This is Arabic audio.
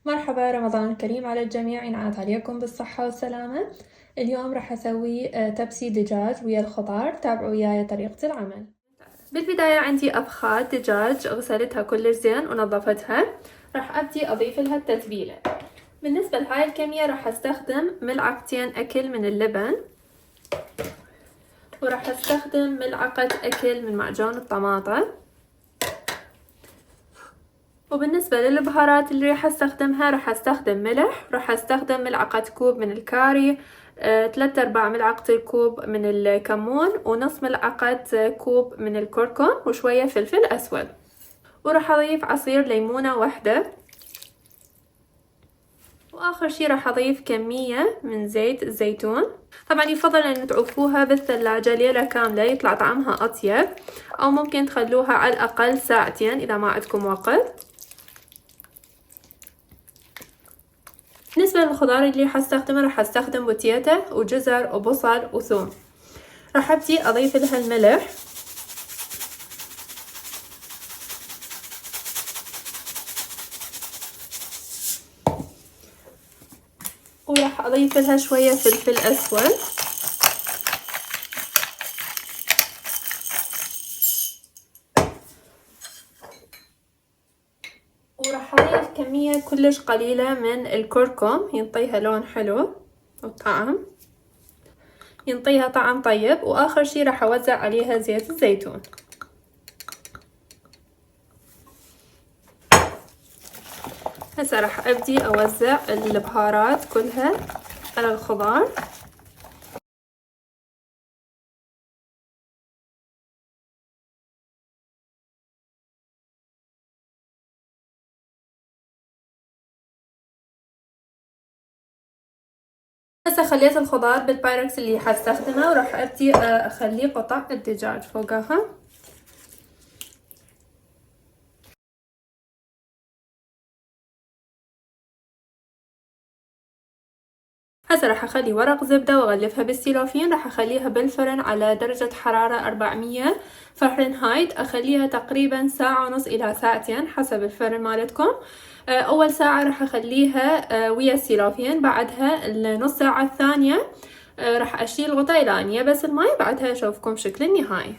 مرحبا، رمضان الكريم على الجميع، ينعاد عليكم بالصحة والسلامة. اليوم راح أسوي تبسي دجاج ويا الخضار. تابعوا وياي طريقة العمل. بالبداية عندي أفخاذ دجاج غسلتها كلش زين ونظفتها. راح أبدي أضيف لها التتبيلة. بالنسبة لهاي الكمية راح أستخدم ملعقتين أكل من اللبن، وراح أستخدم ملعقة أكل من معجون الطماطم. وبالنسبة للبهارات اللي راح استخدمها راح استخدم ملح، راح استخدم ملعقة كوب من الكاري، 3/4 ملعقة الكوب من الكمون، ونص ملعقة كوب من الكركم، وشوية فلفل أسود. وراح أضيف عصير ليمونة واحدة. وآخر شي راح أضيف كمية من زيت الزيتون. طبعا يفضل أن تعوفوها بالثلاجة ليلة كاملة يطلع طعمها أطيب، أو ممكن تخلوها على الأقل ساعتين إذا ما عندكم وقت. بالنسبة للخضار اللي حستخدمه راح استخدم بوتيتا وجزر وبصل وثوم. راح ابدي اضيف لها الملح، وراح اضيف لها شوية فلفل اسود، وراح اضيف كمية كلش قليلة من الكركم ينطيها لون حلو وطعم، ينطيها طعم طيب. واخر شي راح اوزع عليها زيت الزيتون. هسه راح ابدي اوزع البهارات كلها على الخضار. هسه خليت الخضار بالبايركس اللي حستخدمه، وراح ابدي اخليه قطع الدجاج فوقها. هسه راح اخلي ورق زبدة واغلفها بالسيلوفين. راح اخليها بالفرن على درجة حرارة 400 فahrenheit. اخليها تقريبا ساعة ونص الى ساعتين حسب الفرن مالتكم. اول ساعة راح اخليها ويا السيلوفين، بعدها النص ساعة الثانية راح اشيل الغطاء الى ان يبس الماي، بعدها اشوفكم شكل النهائي.